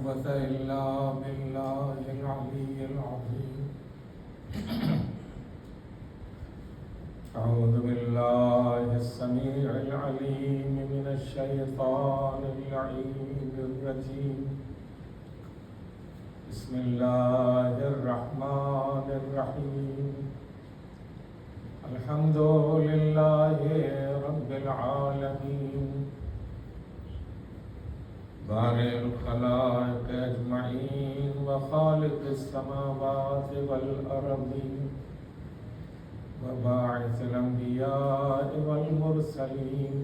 قوة إلا بالله العلي العظيم. أعوذ بالله السميع العليم من الشيطان اللعين الرجيم. بسم الله الرحمن الرحيم. الحمد لله رب العالمين بارئ الخلائق أجمعين وخالق السماوات والأرضين وباعث الأنبياء والمرسلين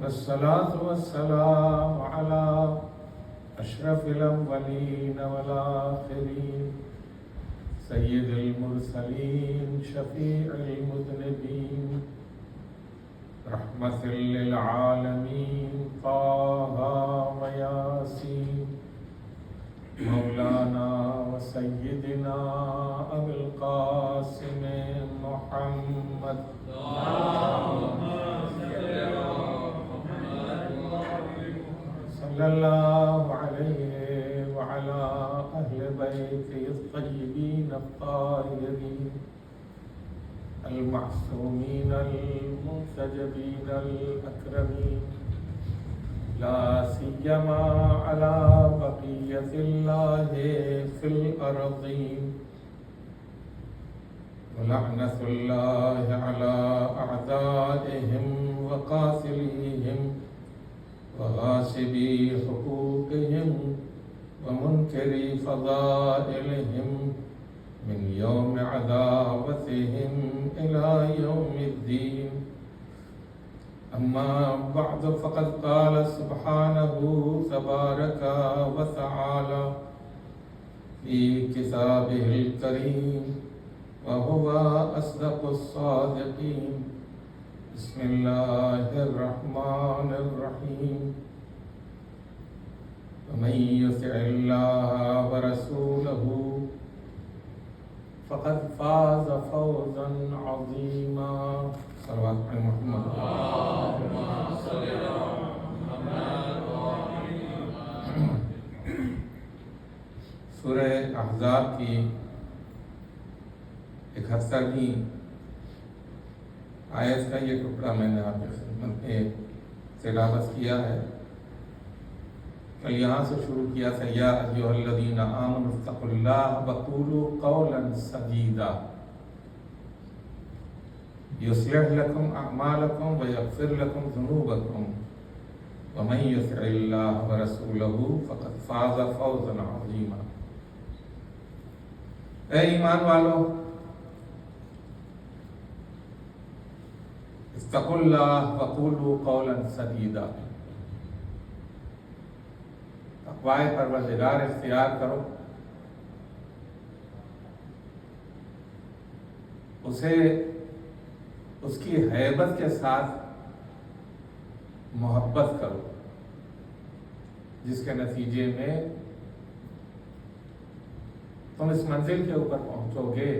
والصلاة والسلام على أشرف الأولين والآخرين سيد المرسلين شفيع المذنبين رحمة للعالمين طه وياسين مولانا وسيدنا أبي القاسم محمد صلى الله عليه وعلى أهل بيته الطيبين الطاهرين المعصومين المنتجبين الأكرمين لا سيما على بقية الله في الأرضين ولعنة الله على أعدائهم وقاتليهم وغاصبي حقوقهم ومنكري فضائلهم من يوم عداوتهم إلى يوم الدين. أما بعد فقد قال سبحانه تبارك وتعالى في كتابه الكريم وهو أصدق الصادقين. بسم الله الرحمن الرحيم. ومن يطع الله ورسوله فقد فاز فوزا عظيما. صلوات علی محمد. سورہ احزاب کی 71ویں آیت کا یہ ٹکڑا میں نے آپ کی خدمت میں تلاوت کیا ہے. کل یہاں سے شروع کیا تھا یا ایھا الذین آمنوا اتقوا اللہ وقولوا قولا سدیدا یصلح لکم اعمالکم ویغفر لکم ذنوبکم ومن یطع اللہ ورسولہ فقد فاز فوزا عظیما. اے ایمان والو، اتقوا اللہ وقولوا قولا سدیدا، تقوی پروردگار اختیار کرو، اسے اس کی ہیبت کے ساتھ محبت کرو، جس کے نتیجے میں تم اس منزل کے اوپر پہنچو گے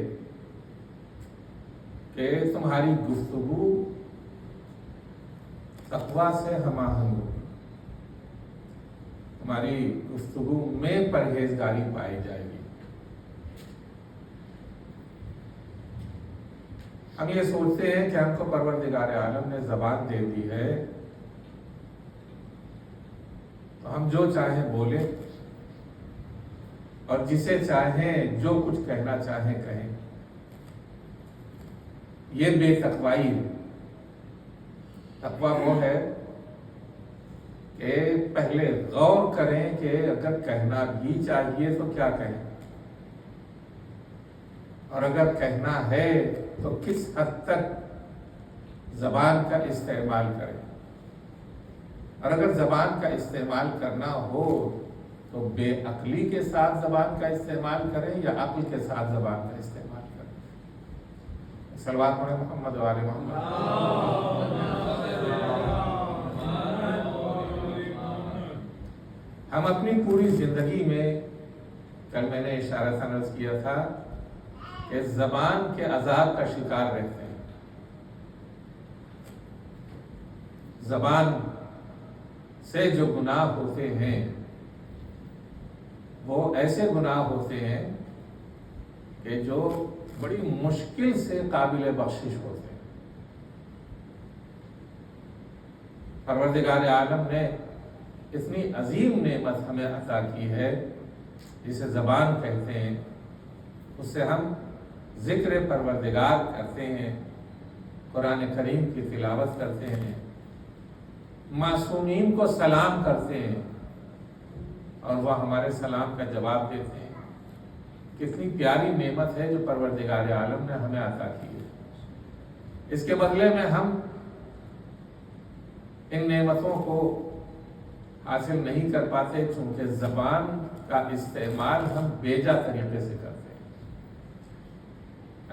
کہ تمہاری گفتگو تقوی سے ہم آہنگ ہوگی، تمہاری گفتگو میں پرہیزگاری پائی جائے گی. ہم یہ سوچتے ہیں کہ ہم کو پروردگار عالم نے زبان دے دی ہے تو ہم جو چاہیں بولیں اور جسے چاہیں جو کچھ کہنا چاہیں کہیں. یہ بے تقوائی ہے. تقوی وہ ہے کہ پہلے غور کریں کہ اگر کہنا بھی چاہیے تو کیا کہیں، اور اگر کہنا ہے تو کس حد تک زبان کا استعمال کریں، اور اگر زبان کا استعمال کرنا ہو تو بے عقلی کے ساتھ زبان کا استعمال کریں یا عقل کے ساتھ زبان کا استعمال کریں. صلوات پڑھیں محمد و آل محمد. ہم اپنی پوری زندگی میں، کل میں نے اشارہ عرض کیا تھا کہ زبان کے عذاب کا شکار رہتے ہیں. زبان سے جو گناہ ہوتے ہیں وہ ایسے گناہ ہوتے ہیں کہ جو بڑی مشکل سے قابل بخشش ہوتے ہیں۔ پروردگار عالم نے اتنی عظیم نعمت ہمیں عطا کی ہے جسے زبان کہتے ہیں، اس سے ہم ذکر پروردگار کرتے ہیں، قرآن کریم کی تلاوت کرتے ہیں، معصومین کو سلام کرتے ہیں اور وہ ہمارے سلام کا جواب دیتے ہیں۔ کتنی پیاری نعمت ہے جو پروردگار عالم نے ہمیں عطا کی ہے۔ اس کے بدلے میں ہم ان نعمتوں کو حاصل نہیں کر پاتے چونکہ زبان کا استعمال ہم بیجا طریقے سے کرتے ہیں۔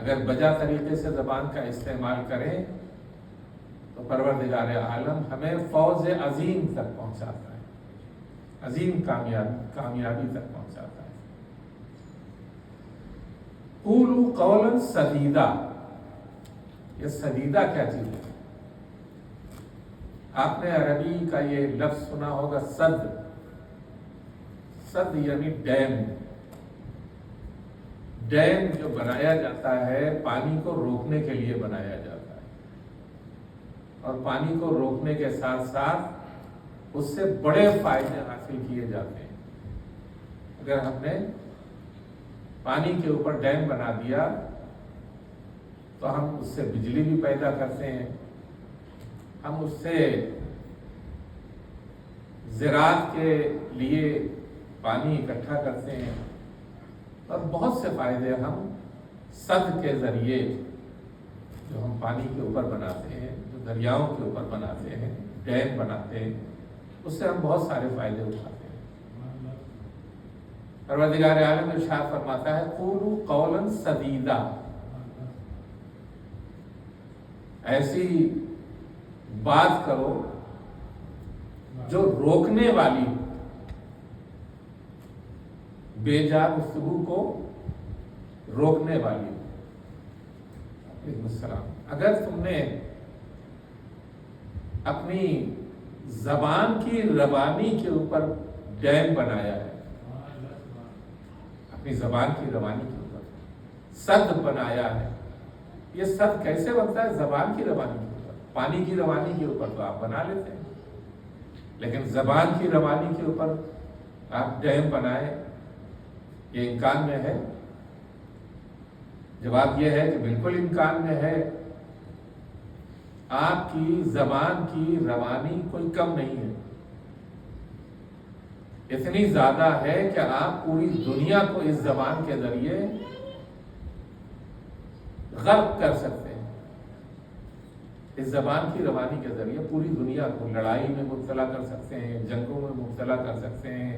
اگر بجا طریقے سے زبان کا استعمال کریں تو پروردگار عالم ہمیں فوز عظیم تک پہنچاتا ہے، عظیم کامیابی تک پہنچاتا ہے۔ قولوا قولا سدیدا، یہ سدیدہ کیا چیز ہے؟ آپ نے عربی کا یہ لفظ سنا ہوگا سد، سد یعنی ڈیم۔ ڈیم جو بنایا جاتا ہے پانی کو روکنے کے لیے بنایا جاتا ہے، اور پانی کو روکنے کے ساتھ ساتھ اس سے بڑے فائدے حاصل کیے جاتے ہیں۔ اگر ہم نے پانی کے اوپر ڈیم بنا دیا تو ہم اس سے بجلی بھی پیدا کرتے ہیں، ہم اس سے زراعت کے لیے پانی اکٹھا کرتے ہیں، اور بہت سے فائدے ہم سد کے ذریعے جو ہم پانی کے اوپر بناتے ہیں، جو دریاؤں کے اوپر بناتے ہیں، ڈیم بناتے ہیں، اس سے ہم بہت سارے فائدے اٹھاتے ہیں۔ پروردگار عالم ارشاد فرماتا ہے قولوا قولا سدیدا، ایسی بات کرو جو روکنے والی، بیجا گفتگو کو روکنے والی۔ علیکم السلام۔ اگر تم نے اپنی زبان کی روانی کے اوپر ڈیم بنایا ہے، اپنی زبان کی روانی کے اوپر سد بنایا ہے، یہ سد کیسے بنتا ہے؟ زبان کی روانی کے اوپر، پانی کی روانی کے اوپر تو آپ بنا لیتے ہیں، لیکن زبان کی روانی کے اوپر آپ ڈیم بنائیں، یہ امکان میں ہے؟ جواب یہ ہے کہ بالکل امکان میں ہے۔ آپ کی زبان کی روانی کوئی کم نہیں ہے، اتنی زیادہ ہے کہ آپ پوری دنیا کو اس زبان کے ذریعے غرق کر سکتے ہیں۔ اس زبان کی روانی کے ذریعے پوری دنیا کو لڑائی میں مبتلا کر سکتے ہیں، جنگوں میں مبتلا کر سکتے ہیں،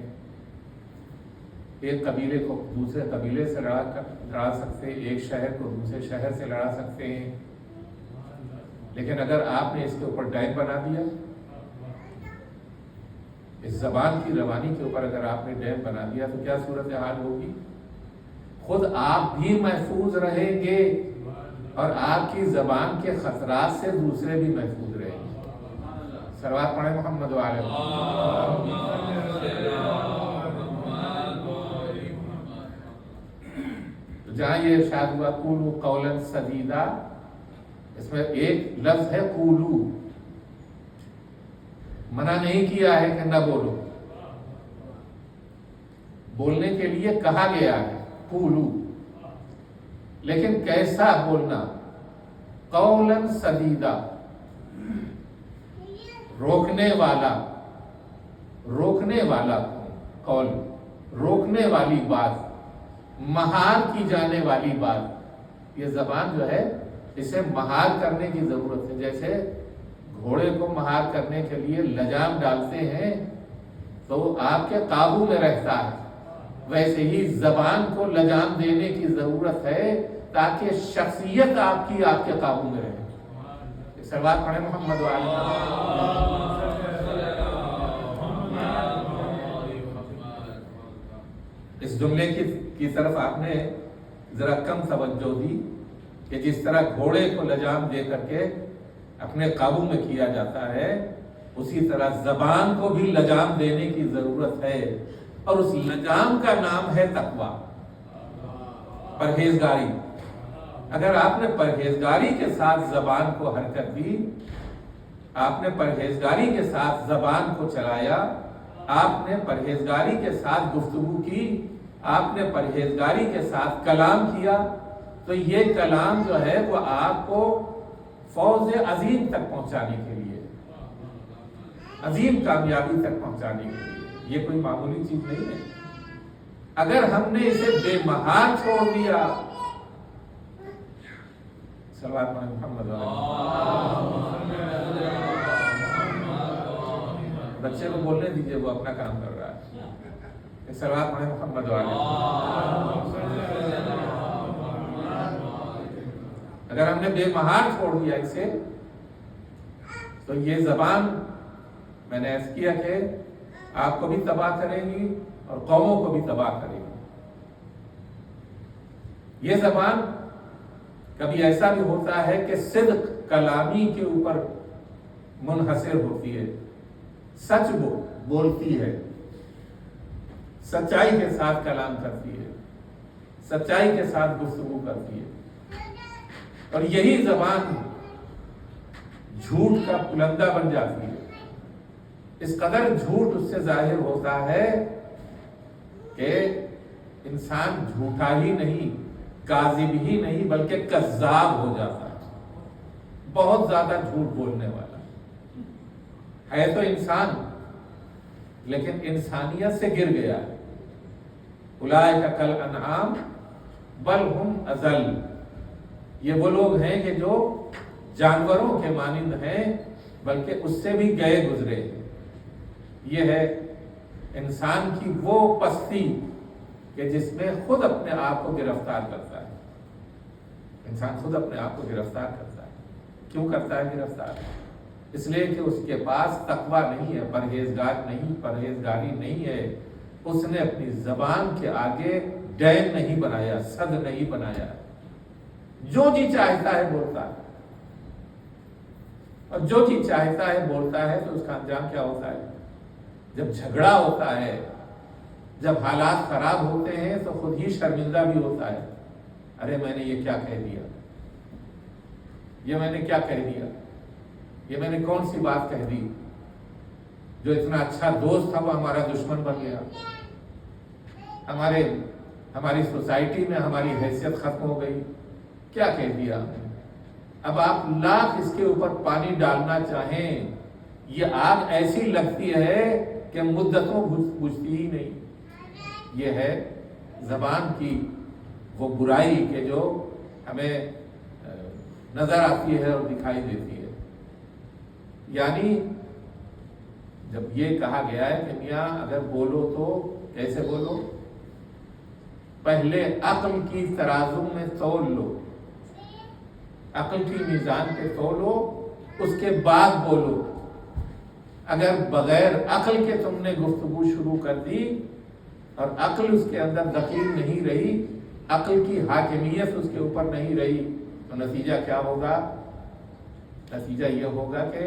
ایک قبیلے کو دوسرے قبیلے سے لڑا سکتے ہیں، ایک شہر کو دوسرے شہر سے لڑا سکتے ہیں۔ لیکن اگر آپ نے اس کے اوپر ڈیم بنا دیا، اس زبان کی روانی کے اوپر اگر آپ نے ڈیم بنا دیا تو کیا صورتحال ہوگی؟ خود آپ بھی محفوظ رہیں گے اور آپ کی زبان کے خطرات سے دوسرے بھی محفوظ رہیں گے۔ صلوات پڑھیں محمد وعلی تو جہاں یہ ارشاد ہوا قولوا قولا سدیدا، اس میں ایک لفظ ہے قولو، منع نہیں کیا ہے کہ نہ بولو، بولنے کے لیے کہا گیا ہے قولو، لیکن کیسا بولنا؟ قولا سدیدا، روکنے والا، روکنے والا قول، روکنے والی بات، مہار کی جانے والی بات۔ یہ زبان جو ہے اسے مہار کرنے کی ضرورت ہے، جیسے گھوڑے کو مہار کرنے کے لیے لجام ڈالتے ہیں تو آپ کے قابو میں رہتا ہے، ویسے ہی زبان کو لجام دینے کی ضرورت ہے تاکہ شخصیت آپ کی آپ کے قابو میں رہے۔ صلوات پڑھیں محمد وعلی۔ اس جملے کی طرف آپ نے ذرا کم توجہ دی کہ جس طرح گھوڑے کو لجام دے کر کے اپنے قابو میں کیا جاتا ہے، اسی طرح زبان کو بھی لجام دینے کی ضرورت ہے، اور اس لجام کا نام ہے تقویٰ، پرہیزگاری۔ اگر آپ نے پرہیزگاری کے ساتھ زبان کو حرکت دی، آپ نے پرہیزگاری کے ساتھ زبان کو چلایا، آپ نے پرہیزگاری کے ساتھ گفتگو کی، آپ نے پرہیزگاری کے ساتھ کلام کیا، تو یہ کلام جو ہے وہ آپ کو فوز عظیم تک پہنچانے کے لیے، عظیم کامیابی تک پہنچانے کے لیے، یہ کوئی معمولی چیز نہیں ہے۔ اگر ہم نے اسے بے مہار چھوڑ دیا، صلوات محمد بچے کو بولنے دیجئے، وہ اپنا کام کر رہا ہے، صلوات محمد اگر ہم نے بے مہار چھوڑ دیا اسے، تو یہ زبان میں نے ایسا کیا کہ آپ کو بھی تباہ کرے گی اور قوموں کو بھی تباہ کرے گی۔ یہ زبان کبھی ایسا بھی ہوتا ہے کہ صدق کلامی کے اوپر منحصر ہوتی ہے، سچ بولتی ہے، سچائی کے ساتھ کلام کرتی ہے، سچائی کے ساتھ گفتگو کرتی ہے، اور یہی زبان جھوٹ کا پلندہ بن جاتی ہے۔ اس قدر جھوٹ اس سے ظاہر ہوتا ہے کہ انسان جھوٹا ہی نہیں، کاذب ہی نہیں، بلکہ کذاب ہو جاتا ہے، بہت زیادہ جھوٹ بولنے والا ہے تو انسان، لیکن انسانیت سے گر گیا ہے۔ اولئک کالانعام بل ہم اضل، یہ وہ لوگ ہیں کہ جو جانوروں کے مانند ہیں، بلکہ اس سے بھی گئے گزرے ہیں۔ یہ ہے انسان کی وہ پستی کہ جس میں خود اپنے آپ کو گرفتار کرتا ہے۔ انسان خود اپنے آپ کو گرفتار کرتا ہے۔ کیوں کرتا ہے گرفتار؟ اس لیے کہ اس کے پاس تقویٰ نہیں ہے، پرہیزگاری نہیں ہے۔ اس نے اپنی زبان کے آگے ڈیم نہیں بنایا، سد نہیں بنایا، جو جی چاہتا ہے بولتا ہے، اور جو جی چاہتا ہے بولتا ہے، تو اس کا انجام کیا ہوتا ہے؟ جب جھگڑا ہوتا ہے، جب حالات خراب ہوتے ہیں، تو خود ہی شرمندہ بھی ہوتا ہے، ارے میں نے یہ کیا کہہ دیا، یہ میں نے کیا کہہ دیا، یہ میں نے کون سی بات کہہ دی، جو اتنا اچھا دوست تھا وہ ہمارا دشمن بن گیا، ہماری سوسائٹی میں ہماری حیثیت ختم ہو گئی، کیا کہہ دیا۔ اب آپ لاکھ اس کے اوپر پانی ڈالنا چاہیں، یہ آگ ایسی لگتی ہے کہ مدتوں بجھتی ہی نہیں۔ یہ ہے زبان کی وہ برائی کہ جو ہمیں نظر آتی ہے اور دکھائی دیتی ہے۔ یعنی جب یہ کہا گیا ہے کہ میاں اگر بولو تو کیسے بولو؟ پہلے عقل کی ترازو میں تول لو، عقل کی میزان پہ تولو، اس کے بعد بولو۔ اگر بغیر عقل کے تم نے گفتگو شروع کر دی اور عقل اس کے اندر دخیل نہیں رہی، عقل کی حاکمیت اس کے اوپر نہیں رہی، تو نتیجہ کیا ہوگا؟ نتیجہ یہ ہوگا کہ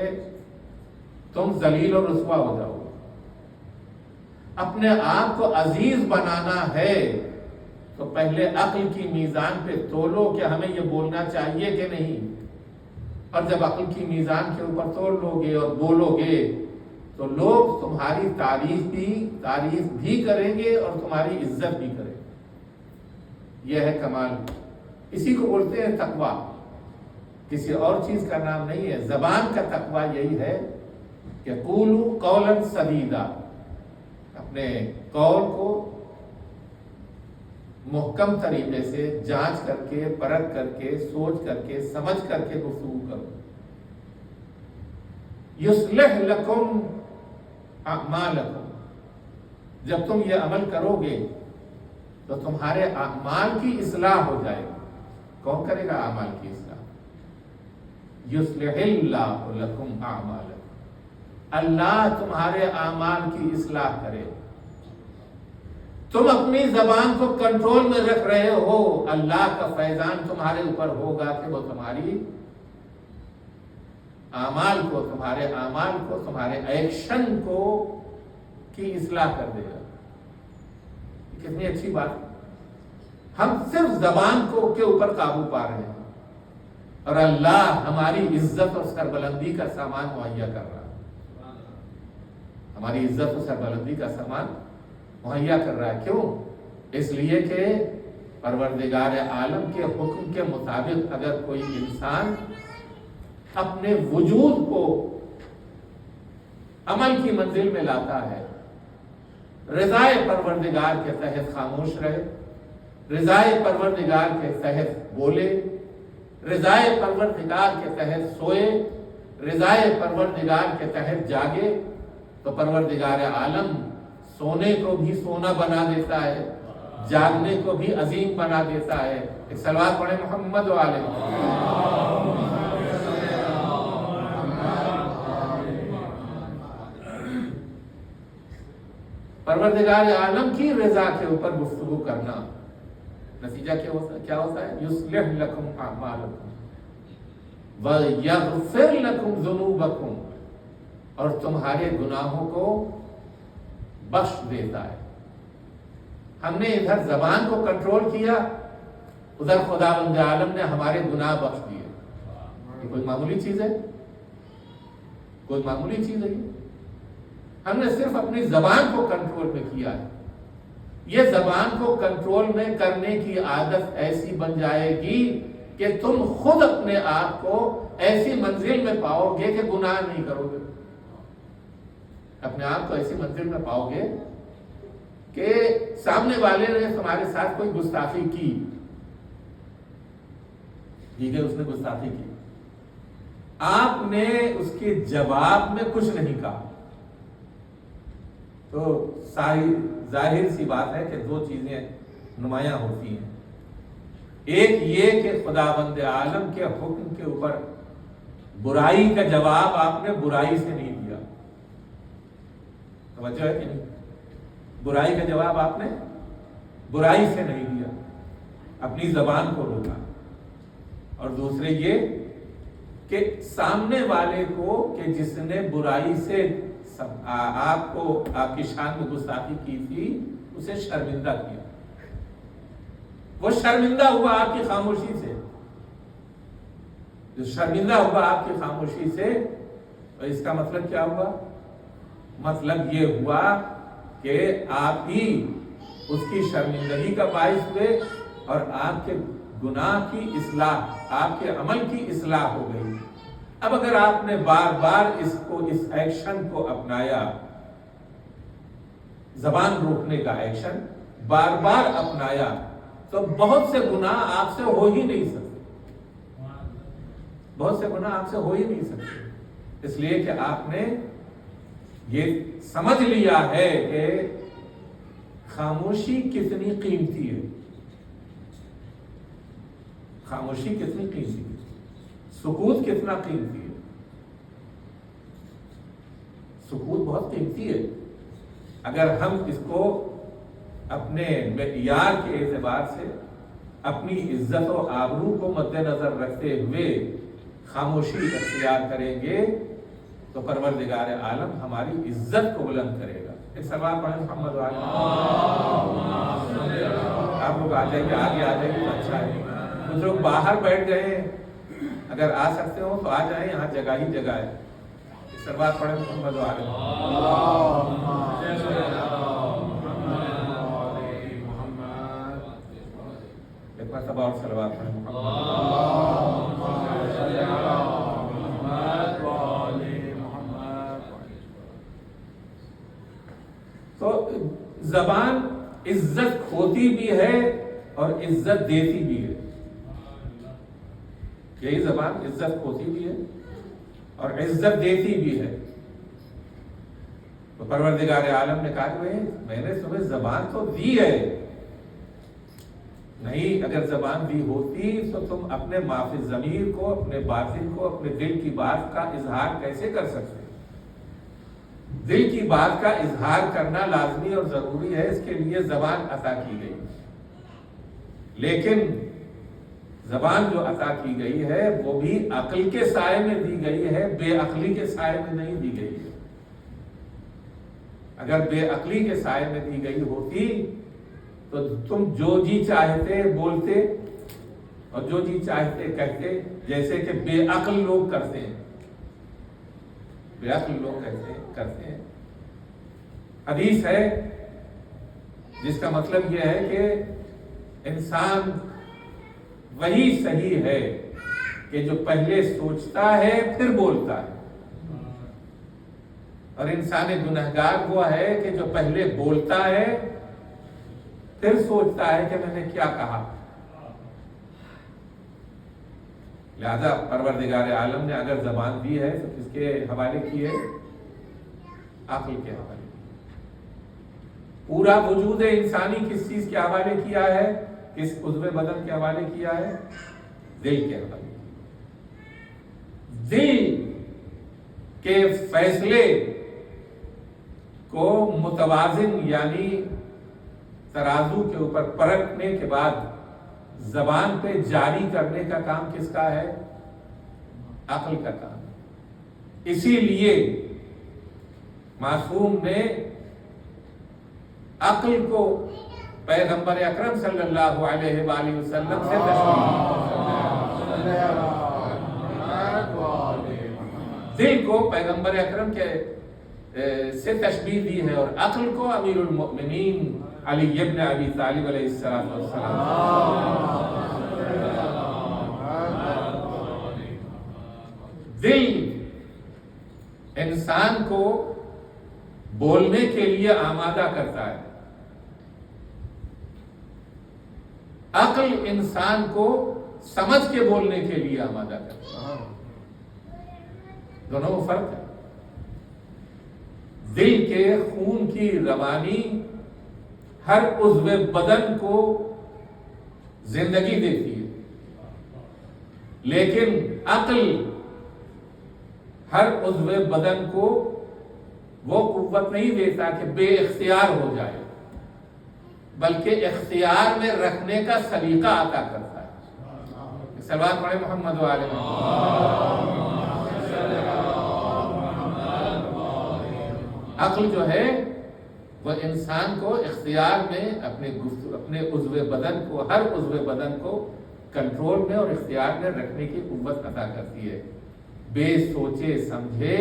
تم ذلیل اور رسوا ہو جاؤ گے۔ اپنے آپ کو عزیز بنانا ہے تو پہلے عقل کی میزان پہ تولو کہ ہمیں یہ بولنا چاہیے کہ نہیں، اور جب عقل کی میزان کے اوپر تول لو گے اور بولو گے تو لوگ تمہاری تعریف بھی کریں گے اور تمہاری عزت بھی کریں گے۔ یہ ہے کمال، اسی کو بولتے ہیں تقویٰ، کسی اور چیز کا نام نہیں ہے۔ زبان کا تقویٰ یہی ہے کہ قولوا قولا سدیدا، اپنے قول کو محکم طریقے سے جانچ کر کے، پرکھ کر کے، سوچ کر کے، سمجھ کر کے گفتگو کرو۔ یصلح لکم اعمالکم، جب تم یہ عمل کرو گے تو تمہارے اعمال کی اصلاح ہو جائے گی۔ کون کرے گا اعمال کی اصلاح؟ یصلح اللہ لکم اعمالکم، اللہ تمہارے اعمال کی اصلاح کرے۔ تم اپنی زبان کو کنٹرول میں رکھ رہے ہو، اللہ کا فیضان تمہارے اوپر ہوگا کہ وہ تمہاری اعمال کو، تمہارے اعمال کو، تمہارے ایکشن کو کی اصلاح کر دے گا۔ کتنی اچھی بات ہے۔ ہم صرف زبان کو کے اوپر قابو پا رہے ہیں اور اللہ ہماری عزت اور سربلندی کا سامان مہیا کر رہا ہے، ہماری عزت اور سربلندی کا سامان مہیا کر رہا ہے۔ کیوں؟ اس لیے کہ پروردگار عالم کے حکم کے مطابق اگر کوئی انسان اپنے وجود کو عمل کی منزل میں لاتا ہے، رضائے پروردگار کے تحت خاموش رہے، رضائے پروردگار کے تحت بولے، رضائے پروردگار کے تحت سوئے، رضائے پروردگار کے تحت جاگے، تو پروردگار عالم سونے کو بھی سونا بنا دیتا ہے، جاگنے کو بھی عظیم بنا دیتا ہے۔ ایک صلوات پڑھیں محمد و آلہ محمد۔ پروردگار عالم کی رضا کے اوپر گفتگو کرنا، نتیجہ کیا ہوتا ہے؟ یصلح لکم اعمالکم ویغفر لکم ذنوبکم، اور تمہارے گناہوں کو بخش دیتا ہے۔ ہم نے ادھر زبان کو کنٹرول کیا، ادھر خداوند عالم نے ہمارے گناہ بخش دیے۔ یہ کوئی معمولی چیز ہے؟ کوئی معمولی چیز ہے؟ ہم نے صرف اپنی زبان کو کنٹرول میں کیا ہے۔ یہ زبان کو کنٹرول میں کرنے کی عادت ایسی بن جائے گی کہ تم خود اپنے آپ کو ایسی منزل میں پاؤ گے کہ گناہ نہیں کرو گے، اپنے آپ کو ایسی منزل میں پاؤ گے کہ سامنے والے نے تمہارے ساتھ کوئی گستاخی کی، ٹھیک ہے، اس نے گستاخی کی، آپ نے اس کے جواب میں کچھ نہیں کہا، تو ظاہر سی بات ہے کہ دو چیزیں نمایاں ہوتی ہیں۔ ایک یہ کہ خداوند عالم کے حکم کے اوپر برائی کا جواب آپ نے برائی سے نہیں دیا، توجہ ہے کہ نہیں؟ برائی کا جواب آپ نے برائی سے نہیں دیا، اپنی زبان کو روکا۔ اور دوسرے یہ کہ سامنے والے کو کہ جس نے برائی سے آپ کو آپ کی شان میں گستاخی کی تھی اسے شرمندہ کیا، وہ شرمندہ ہوا آپ کی خاموشی سے، جو شرمندہ ہوا آپ کی خاموشی سے، تو اس کا مطلب کیا ہوا؟ مطلب یہ ہوا کہ آپ ہی اس کی شرمندگی کا باعث ہوئے اور آپ کے گناہ کی اصلاح، آپ کے عمل کی اصلاح ہو گئی۔ اب اگر آپ نے بار بار اس ایکشن کو اپنایا، زبان روکنے کا ایکشن بار بار اپنایا، تو بہت سے گناہ آپ سے ہو ہی نہیں سکتے، بہت سے گناہ آپ سے ہو ہی نہیں سکتے، اس لیے کہ آپ نے یہ سمجھ لیا ہے کہ خاموشی کتنی قیمتی ہے، خاموشی کتنی قیمتی ہے، سکوت کتنا قیمتی ہے، سکوت بہت قیمتی ہے۔ اگر ہم اس کو اپنے معیار کے اعتبار سے اپنی عزت و آبرو کو مد نظر رکھتے ہوئے خاموشی اختیار کریں گے تو پروردگار عالم ہماری عزت کو بلند کرے گا۔ ایک سوال پڑھیں محمد والی، آپ لوگ آ جائیے، آگے آ جائیے تو اچھا ہے۔ کچھ لوگ باہر بیٹھ گئے ہیں، اگر آ سکتے ہو تو آ جائیں، یہاں جگہ ہی جگہ ہے۔ ایک سوال پڑھیں محمد والی۔ ایک مرتبہ اور صلوات پڑھیں تو زبان عزت کھوتی بھی ہے اور عزت دیتی بھی ہے، یہی زبان عزت کھوتی بھی ہے اور عزت دیتی بھی ہے۔ تو پروردگار عالم نے کہا کہ میں نے تمہیں زبان تو دی ہے، نہیں اگر زبان دی ہوتی تو تم اپنے معافی ضمیر کو، اپنے باطن کو، اپنے دل کی بات کا اظہار کیسے کر سکتے؟ دل کی بات کا اظہار کرنا لازمی اور ضروری ہے، اس کے لیے زبان عطا کی گئی، لیکن زبان جو عطا کی گئی ہے وہ بھی عقل کے سائے میں دی گئی ہے، بے عقلی کے سائے میں نہیں دی گئی ہے۔ اگر بے عقلی کے سائے میں دی گئی ہوتی تو تم جو جی چاہتے بولتے اور جو جی چاہتے کہتے، جیسے کہ بے عقل لوگ کرتے ہیں، بے عقل لوگ کرتے ہیں۔ حدیث ہے جس کا مطلب یہ ہے کہ انسان وہی صحیح ہے کہ جو پہلے سوچتا ہے پھر بولتا ہے، اور انسان گنہگار وہ ہے کہ جو پہلے بولتا ہے پھر سوچتا ہے کہ میں نے کیا کہا۔ لہذا پروردگار عالم نے اگر زبان دی ہے تو کس کے حوالے کی ہے؟ عقل کے حوالے۔ پورا وجود انسانی کس چیز کے حوالے کیا ہے؟ کس عضو بدن کے حوالے کیا ہے؟ دل کے حوالے۔ دل کے فیصلے کو متوازن یعنی ترازو کے اوپر پرکھنے کے بعد زبان پہ جاری کرنے کا کام کس کا ہے؟ عقل کا کام۔ اسی لیے معصوم نے عقل کو پیغمبر اکرم صلی اللہ علیہ وآلہ وسلم سے دل کو پیغمبر اکرم سے تشبیہ دی ہے، اور عقل کو امیر المؤمنین علی ابن ابی طالب علیہ السلام۔ دل انسان کو بولنے کے لیے آمادہ کرتا ہے، عقل انسان کو سمجھ کے بولنے کے لیے آمادہ کرتا ہے۔ دونوں میں فرق ہے۔ دل کے خون کی روانی ہر عضو بدن کو زندگی دیتی ہے، لیکن عقل ہر عضو بدن کو وہ قوت نہیں دیتا کہ بے اختیار ہو جائے، بلکہ اختیار میں رکھنے کا سلیقہ عطا کرتا ہے۔ صلوات پڑھیں محمد و آل محمد۔ عقل جو ہے وہ انسان کو اختیار میں اپنے عضو بدن کو، ہر عضو بدن کو کنٹرول میں اور اختیار میں رکھنے کی قوت عطا کرتی ہے۔ بے سوچے سمجھے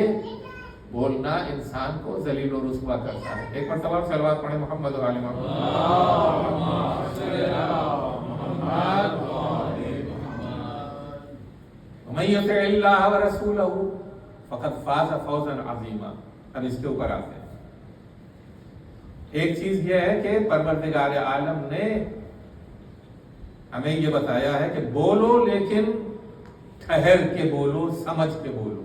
بولنا انسان کو ذلیل و رسوا کرتا ہے۔ ایک مرتبہ صلوات پڑھیں محمد و آل محمد۔ وَمَن يُطِعِ اللَّهَ وَرَسُولَهُ فَقَدْ فَازَ فَوْزًا عَظِيمًا۔ اب اس کے اوپر آتے ہیں۔ ایک چیز یہ ہے کہ پروردگار عالم نے ہمیں یہ بتایا ہے کہ بولو لیکن ٹھہر کے بولو، سمجھ کے بولو۔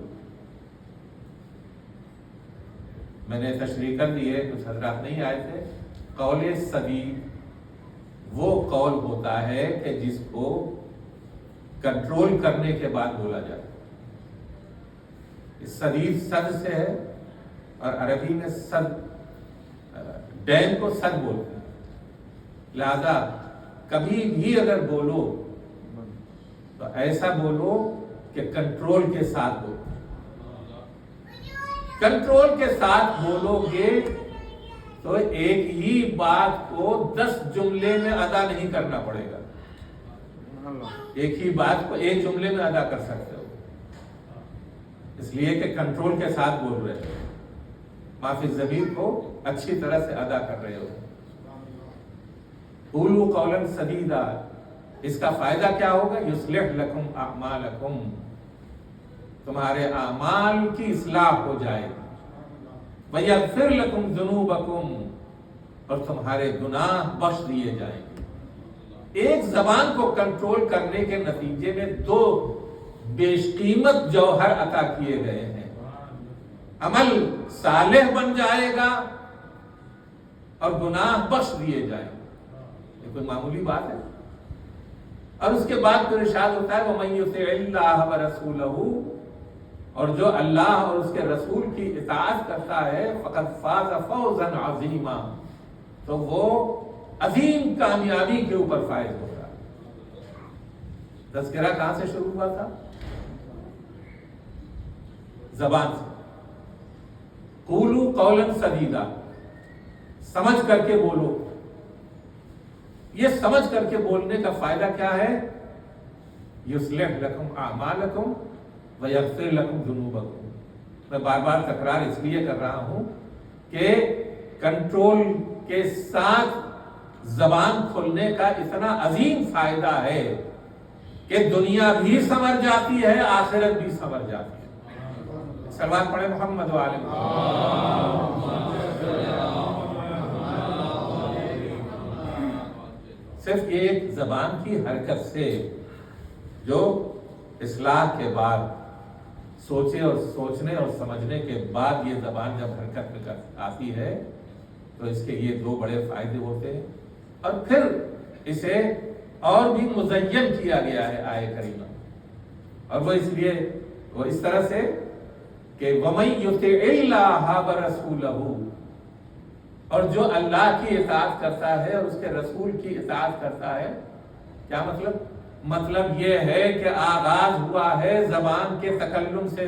میں نے تشریح کر دی ہے، کچھ حضرات نہیں آئے تھے۔ قول سدید وہ قول ہوتا ہے کہ جس کو کنٹرول کرنے کے بعد بولا جائے۔ سدید صد سے ہے، اور عربی میں صد، ڈین کو صد بولتے ہیں۔ لہذا کبھی بھی اگر بولو تو ایسا بولو کہ کنٹرول کے ساتھ بولو۔ کنٹرول کے ساتھ بولو گے تو ایک ہی بات کو 10 جملے میں ادا نہیں کرنا پڑے گا، ایک ہی بات کو ایک جملے میں ادا کر سکتے ہو، اس لیے کہ کنٹرول کے ساتھ بول رہے ہو، معافی ضمیر کو اچھی طرح سے ادا کر رہے ہو۔ قولوا قولا سدیدا، اس کا فائدہ کیا ہوگا؟ یصلح لکم اعمالکم، تمہارے اعمال کی اصلاح ہو جائے گی۔ وَيَغْفِرْ لَكُمْ ذُنُوبَكُمْ، اور تمہارے گناہ بخش دیے جائیں گے۔ ایک زبان کو کنٹرول کرنے کے نتیجے میں 2 بیش قیمت جوہر عطا کیے گئے ہیں۔ عمل صالح بن جائے گا اور گناہ بخش دیے جائیں گے۔ یہ کوئی معمولی بات ہے؟ اور اس کے بعد پھر ارشاد ہوتا ہے وَمَن يُطِعِ اللَّهَ وَرَسُولَهُ، اور جو اللہ اور اس کے رسول کی اطاعت کرتا ہے فقد فاز فوزا عظیما، تو وہ عظیم کامیابی کے اوپر فائز ہوتا ہے۔ تذکرہ کہاں سے شروع ہوا تھا؟ زبان سے. قولوا قولا سدیدا، سمجھ کر کے بولو. یہ سمجھ کر کے بولنے کا فائدہ کیا ہے؟ یصلح لکم اعمالکم ویغفر لکم ذنوبکم. میں بار بار تکرار اس لیے کر رہا ہوں کہ کنٹرول کے ساتھ زبان کھولنے کا اتنا عظیم فائدہ ہے کہ دنیا بھی سنور جاتی ہے، آخرت بھی سنور جاتی ہے. صلوات پڑھیں محمد وآل محمد. صرف ایک زبان کی حرکت سے جو اصلاح کے بعد سوچنے اور سمجھنے کے بعد یہ زبان جب حرکت میں آتی ہے تو اس کے یہ دو بڑے فائدے ہوتے ہیں. اور پھر اسے اور بھی مزین کیا گیا ہے آیے کریمہ، اور وہ اس لیے وہ اس طرح سے کہ وَمَن يُطِعِ اللَّهَ وَرَسُولَهُ، اور جو اللہ کی اطاعت کرتا ہے اور اس کے رسول کی اطاعت کرتا ہے. کیا مطلب یہ ہے کہ آغاز ہوا ہے زبان کے تکلم سے،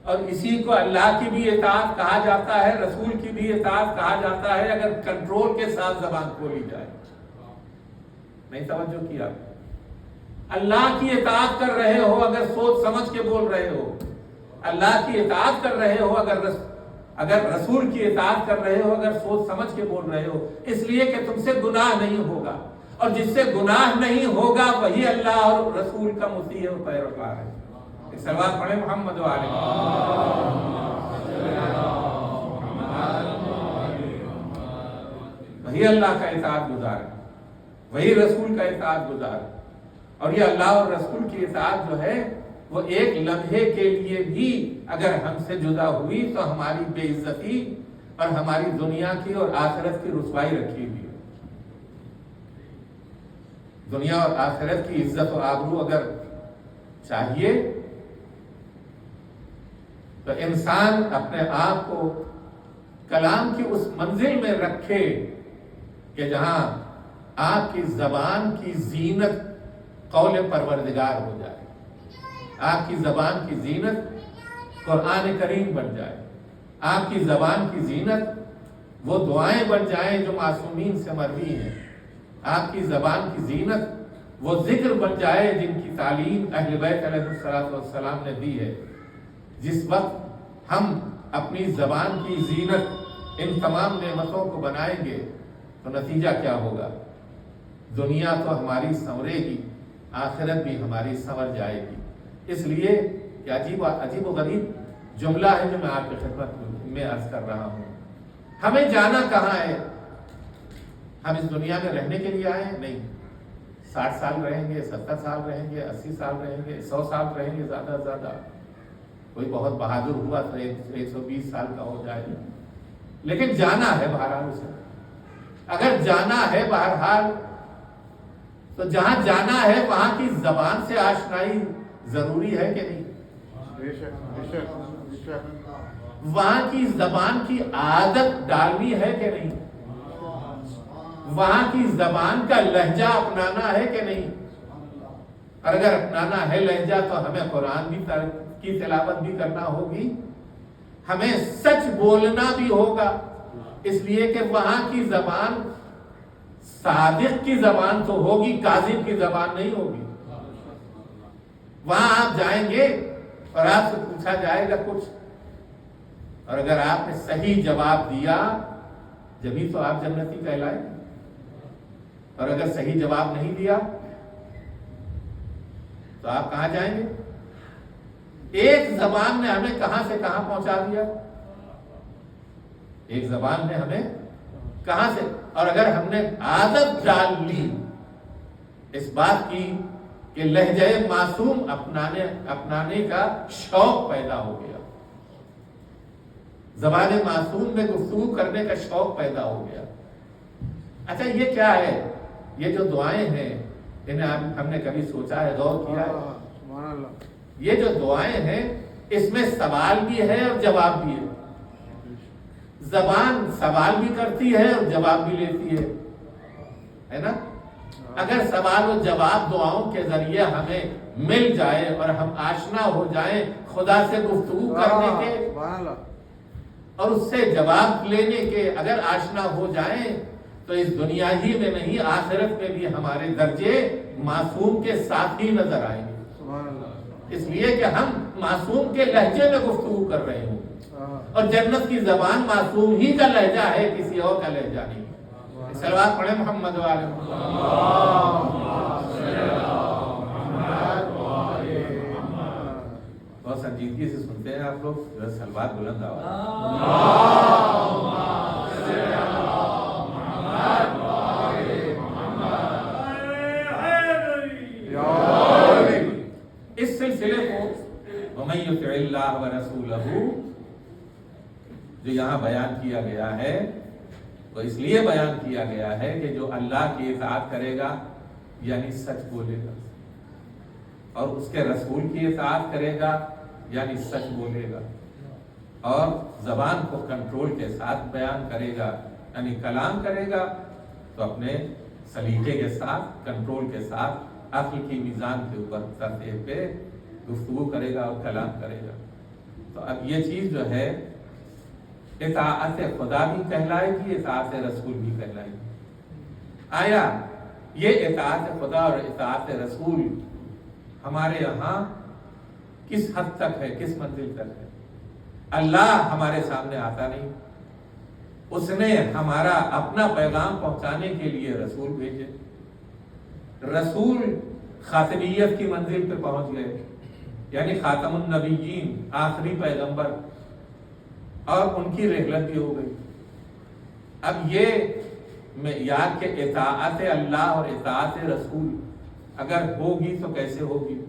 اور اسی کو اللہ کی بھی اطاعت کہا جاتا ہے، رسول کی بھی اطاعت کہا جاتا ہے اگر کنٹرول کے ساتھ زبان کھولی جائے. نہیں توجہ کیا؟ اللہ کی اطاعت کر رہے ہو اگر سوچ سمجھ کے بول رہے ہو، اللہ کی اطاعت کر رہے ہو اگر رسول کی اطاعت کر رہے ہو اگر سوچ سمجھ کے بول رہے ہو، اس لیے کہ تم سے گناہ نہیں ہوگا، اور جس سے گناہ نہیں ہوگا وہی اللہ اور رسول کا مطیع اور پیروکار ہے. ایک صلوات پڑھیں محمد وآل محمد. وہی اللہ کا اطاعت گزار ہے، وہی رسول کا اطاعت گزار ہے. اور یہ اللہ اور رسول کی اطاعت جو ہے وہ ایک لمحے کے لیے بھی اگر ہم سے جدا ہوئی تو ہماری بے عزتی اور ہماری دنیا کی اور آخرت کی رسوائی رکھی ہوئی ہے. دنیا اور آخرت کی عزت و آبرو اگر چاہیے تو انسان اپنے آپ کو کلام کی اس منزل میں رکھے کہ جہاں آپ کی زبان کی زینت قول پروردگار ہو جائے، آپ کی زبان کی زینت قرآن کریم بن جائے، آپ کی زبان کی زینت وہ دعائیں بن جائیں جو معصومین سے مروی ہیں، آپ کی زبان کی زینت وہ ذکر بن جائے جن کی تعلیم اہل بیت علیہ السلام نے دی ہے. جس وقت ہم اپنی زبان کی زینت ان تمام نعمتوں کو بنائیں گے تو نتیجہ کیا ہوگا؟ دنیا تو ہماری سنورے گی، آخرت بھی ہماری سنور جائے گی. اس لیے کہ عجیب و غریب جملہ ہے جو میں آپ کی خدمت میں عرض کر رہا ہوں. ہمیں جانا کہاں ہے؟ ہم اس دنیا میں رہنے کے لیے آئے ہیں؟ نہیں. 60 سال رہیں گے، 70 سال رہیں گے، 80 سال رہیں گے، 100 سال رہیں گے زیادہ سے زیادہ. کوئی بہت بہادر ہوا تو 120 سال کا ہو جائے گا، لیکن جانا ہے بہرحال اسے. اگر جانا ہے بہرحال تو جہاں جانا ہے وہاں کی زبان سے آشنائی ضروری ہے کہ نہیں؟ وہاں کی زبان کی عادت ڈالنی ہے کہ نہیں؟ وہاں کی زبان کا لہجہ اپنانا ہے کہ نہیں؟ اور اگر اپنانا ہے لہجہ تو ہمیں قرآن بھی کی تلاوت بھی کرنا ہوگی، ہمیں سچ بولنا بھی ہوگا، اس لیے کہ وہاں کی زبان صادق کی زبان تو ہوگی، کاذب کی زبان نہیں ہوگی. وہاں آپ جائیں گے اور آپ سے پوچھا جائے گا کچھ، اور اگر آپ نے صحیح جواب دیا جبھی تو آپ جنتی کہلائیں گے، اور اگر صحیح جواب نہیں دیا تو آپ کہاں جائیں گے؟ ایک زبان نے ہمیں کہاں سے کہاں پہنچا دیا، ایک زبان نے ہمیں کہاں سے. اور اگر ہم نے عادت ڈال لی اس بات کی کہ لہجہ معصوم اپنانے کا شوق پیدا ہو گیا، زبان معصوم میں گفتگو کرنے کا شوق پیدا ہو گیا. اچھا یہ کیا ہے؟ یہ جو دعائیں ہیں انہیں ہم نے کبھی سوچا ہے، غور کیا ہے؟ یہ جو دعائیں ہیں اس میں سوال بھی ہے اور جواب بھی ہے. زبان سوال بھی کرتی ہے اور جواب بھی لیتی ہے نا. اگر سوال و جواب دعاؤں کے ذریعے ہمیں مل جائے اور ہم آشنا ہو جائیں خدا سے گفتگو کرنے کے اور اس سے جواب لینے کے، اگر آشنا ہو جائیں تو اس دنیا ہی میں نہیں آخرت میں بھی ہمارے درجے معصوم کے ساتھ ہی نظر آئیں گے، اس لیے کہ ہم معصوم کے لہجے میں گفتگو کر رہے ہوں، اور جنت کی زبان معصوم ہی کا لہجہ ہے، کسی اور کا لہجہ نہیں۔ صلوات پڑھیں محمد والے بہت سنجیدگی سے سنتے ہیں آپ لوگ، صلوات بلند اس سلسلے کو وَمَن يُطِعِ اللَّهَ وَرَسُولَهُ جو یہاں بیان کیا گیا ہے تو اس لیے بیان کیا گیا ہے کہ جو اللہ کی اطاعت کرے گا یعنی سچ بولے گا، اور اس کے رسول کی اطاعت کرے گا یعنی سچ بولے گا، اور زبان کو کنٹرول کے ساتھ بیان کرے گا یعنی کلام کرے گا تو اپنے سلیقے کے ساتھ، کنٹرول کے ساتھ، عقل کی میزان کے اوپر ترتیب پہ گفتگو کرے گا اور کلام کرے گا۔ تو اب یہ چیز جو ہے اطاعت خدا بھی کہلائے گی، اطاعت رسول بھی کہلائے گی۔ آیا یہ اطاعت خدا اور اطاعت رسول ہمارے یہاں کس حد تک ہے، کس منزل تک ہے؟ اللہ ہمارے سامنے آتا نہیں، اس نے ہمارا اپنا پیغام پہنچانے کے لیے رسول بھیجے، رسول خاتمیت کی منزل پہ پہنچ گئے، یعنی خاتم النبیین، آخری پیغمبر، اور ان کی رحلت بھی ہو گئی۔ اب یہ معیار کے اطاعت اللہ اور اطاعت رسول اگر ہوگی تو کیسے ہوگی؟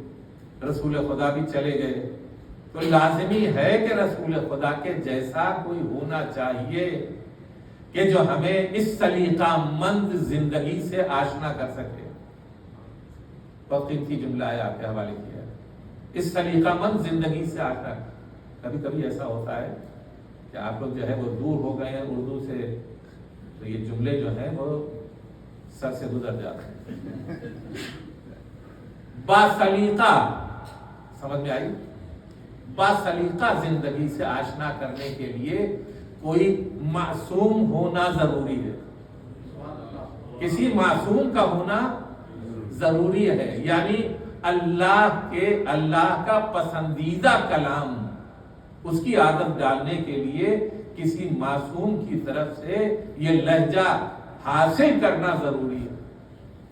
رسول خدا بھی چلے گئے تو لازمی ہے کہ رسول خدا کے جیسا کوئی ہونا چاہیے کہ جو ہمیں اس سلیقہ مند زندگی سے آشنا کر سکے۔ بہت قیمتی جملہ ہے آپ کے حوالے کیا ہے، اس سلیقہ مند زندگی سے آشنا۔ کبھی کبھی ایسا ہوتا ہے کہ آپ لوگ جو ہے وہ دور ہو گئے ہیں اردو سے، تو یہ جملے جو ہیں وہ سر سے گزر جاتے ہیں۔ باسلیقہ، سمجھ میں آئی؟ باسلیقہ زندگی سے آشنا کرنے کے لیے کوئی معصوم ہونا ضروری ہے، کسی معصوم کا ہونا ضروری ہے، یعنی اللہ کا پسندیدہ کلام، اس کی عادت ڈالنے کے لیے کسی معصوم کی طرف سے یہ لہجہ حاصل کرنا ضروری ہے۔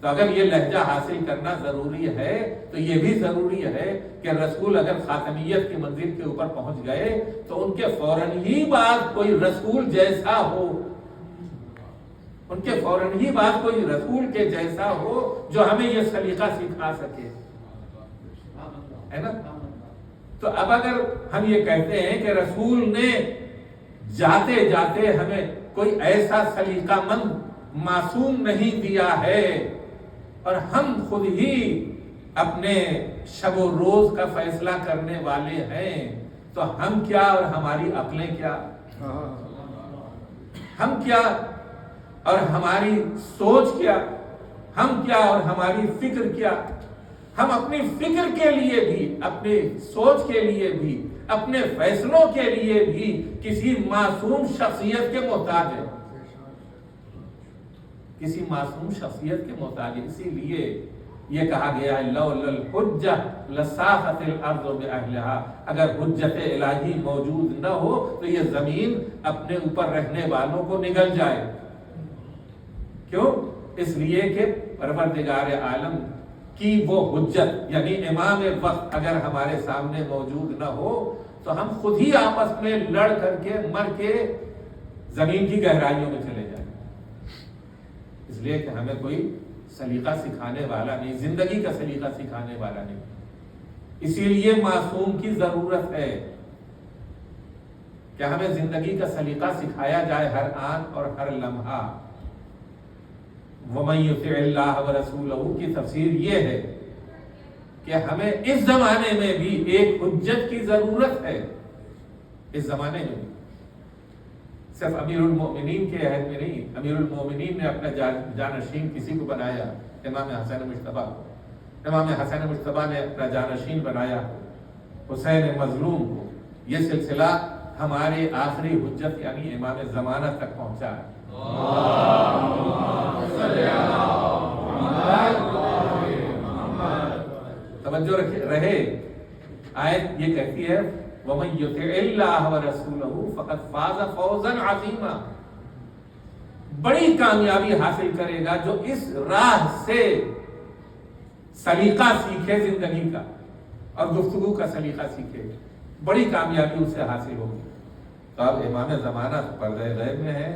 تو اگر یہ لہجہ حاصل کرنا ضروری ہے تو یہ بھی ضروری ہے کہ رسول اگر خاتمیت کی منزل کے اوپر پہنچ گئے تو ان کے فوراً ہی بعد کوئی رسول جیسا ہو، ان کے فوراً ہی بعد کوئی رسول کے جیسا ہو جو ہمیں یہ سلیقہ سکھا سکے، ہے نا؟ تو اب اگر ہم یہ کہتے ہیں کہ رسول نے جاتے جاتے ہمیں کوئی ایسا سلیقہ مند معصوم نہیں دیا ہے، اور ہم خود ہی اپنے شب و روز کا فیصلہ کرنے والے ہیں، تو ہم کیا اور ہماری عقلیں کیا، ہم کیا اور ہماری سوچ کیا، ہم کیا اور ہماری فکر کیا؟ ہم اپنی فکر کے لیے بھی، اپنی سوچ کے لیے بھی، اپنے فیصلوں کے لیے بھی کسی معصوم شخصیت کے محتاج ہیں، کسی معصوم شخصیت کے محتاج ہیں۔ اسی لیے یہ کہا گیا ہے لولا الحجہ لصاخت الارض باہلها، اگر حجت الہی موجود نہ ہو تو یہ زمین اپنے اوپر رہنے والوں کو نگل جائے۔ کیوں؟ اس لیے کہ پروردگار عالم کی وہ حجت یعنی امام وقت اگر ہمارے سامنے موجود نہ ہو تو ہم خود ہی آپس میں لڑ کر کے مر کے زمین کی گہرائیوں میں چلے جائیں، اس لیے کہ ہمیں کوئی سلیقہ سکھانے والا نہیں، زندگی کا سلیقہ سکھانے والا نہیں۔ اسی لیے معصوم کی ضرورت ہے کہ ہمیں زندگی کا سلیقہ سکھایا جائے ہر آن اور ہر لمحہ۔ وَمَن يُطِعِ اللَّهَ وَرَسُولَهُ کی تفسیر یہ ہے کہ ہمیں اس زمانے میں بھی ایک حجت کی ضرورت ہے، اس زمانے میں بھی صرف امیر المومنین کے عہد میں نہیں، امیر المومنین نے اپنا جانشین کسی کو بنایا، امام حسن مجتبیٰ کو، امام حسن مجتبیٰ نے اپنا جانشین بنایا حسین مظلوم کو۔ یہ سلسلہ ہمارے آخری حجت یعنی امام زمانہ تک پہنچا ہے۔ توجہ رہے، آیت یہ کہتی ہے وَمَن يُطِعِ اللَّهَ وَرَسُولَهُ فَقَدْ فَازَ فَوْزًا عَظِيمًا، بڑی کامیابی حاصل کرے گا جو اس راہ سے سلیقہ سیکھے زندگی کا اور گفتگو کا سلیقہ سیکھے، بڑی کامیابی اسے حاصل ہوگی۔ تو اب امام زمانہ پردہ غیب میں ہے،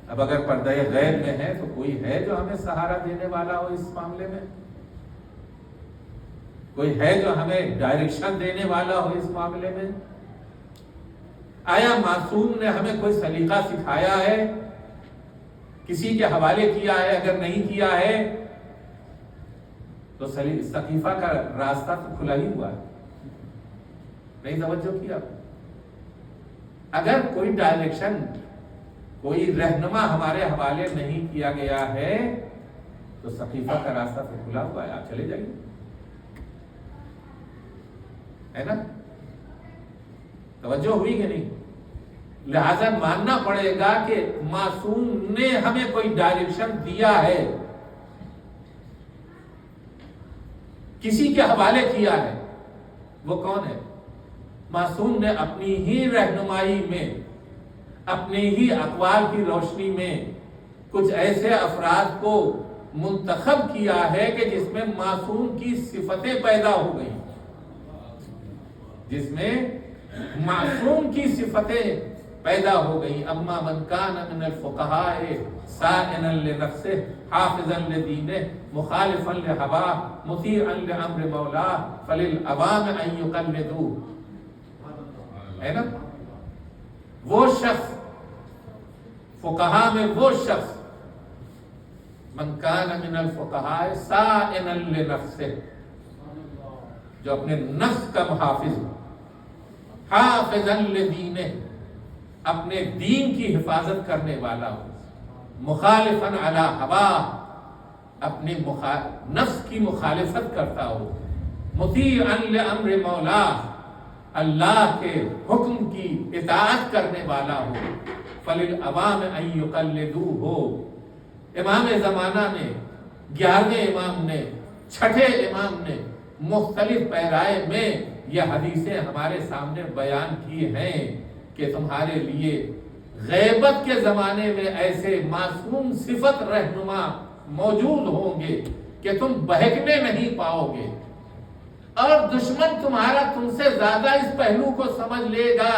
اب اگر پردہ غیب میں ہے تو کوئی ہے جو ہمیں سہارا دینے والا ہو اس معاملے میں؟ کوئی ہے جو ہمیں ڈائریکشن دینے والا ہو اس معاملے میں؟ آیا معصوم نے ہمیں کوئی سلیقہ سکھایا ہے، کسی کے حوالے کیا ہے؟ اگر نہیں کیا ہے تو سقیفہ کا راستہ تو کھلا ہی ہوا ہے، نہیں توجہ کیا؟ اگر کوئی ڈائریکشن، کوئی رہنما ہمارے حوالے نہیں کیا گیا ہے تو سقیفہ کا راستہ تو کھلا ہوا ہے، آپ چلے جائیے، ہے نا؟ توجہ ہوئی کہ نہیں؟ لہذا ماننا پڑے گا کہ معصوم نے ہمیں کوئی ڈائریکشن دیا ہے، کسی کے حوالے کیا ہے، وہ کون ہے؟ معصوم نے اپنی ہی رہنمائی میں، اپنی ہی اقوال کی روشنی میں کچھ ایسے افراد کو منتخب کیا ہے کہ جس میں معصوم کی صفتیں پیدا ہو گئی، جس میں معصوم کی صفتیں پیدا ہو گئی۔ اما من کان من الفقہاء سائنا لنفسہ حافظا لدینہ مخالفا لہواہ مطیعا لامر مولاہ فللعوام ان یقلدوہ، ہے نا؟ وہ شخص، فقہاء میں وہ شخص، من کان من الفقہاء سائنا لنفسہ، جو اپنے نفس کا محافظ، حافظا لدینہ، اپنے دین کی حفاظت کرنے والا ہو، مخالفا علی ہواہ، اپنے نفس کی مخالفت کرتا ہو، مطیعا لامر مولا، اللہ کے حکم کی اطاعت کرنے والا ہو، فللعوام ان یقلدوہ ہو۔ امام زمانہ نے، 11ویں امام نے، 6ٹھے امام نے مختلف پیرائے میں یہ حدیثیں ہمارے سامنے بیان کی ہیں کہ تمہارے لیے غیبت کے زمانے میں ایسے معصوم صفت رہنما موجود ہوں گے کہ تم بہکنے نہیں پاؤ گے، اور دشمن تمہارا تم سے زیادہ اس پہلو کو سمجھ لے گا۔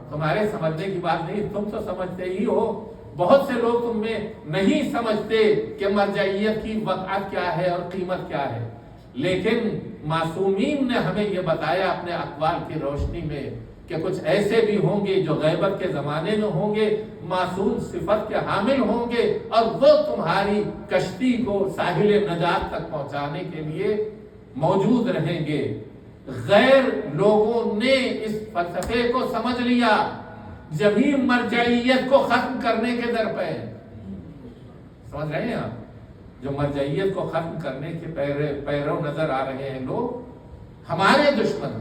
تمہارے سمجھنے کی بات نہیں، تم تو سمجھتے ہی ہو، بہت سے لوگ تم میں نہیں سمجھتے کہ مرجعیت کی وقعت کیا ہے اور قیمت کیا ہے، لیکن معصومین نے ہمیں یہ بتایا اپنے اقوال کی روشنی میں کہ کچھ ایسے بھی ہوں گے جو غیبت کے زمانے میں ہوں گے، معصوم صفت کے حامل ہوں گے، اور وہ تمہاری کشتی کو ساحل نجات تک پہنچانے کے لیے موجود رہیں گے۔ غیر لوگوں نے اس فلسفے کو سمجھ لیا جبھی مرجعیت کو ختم کرنے کے در پہ، سمجھ رہے ہیں آپ؟ جو مرجعیت کو ختم کرنے کے پیرو نظر آ رہے ہیں لوگ، ہمارے دشمن،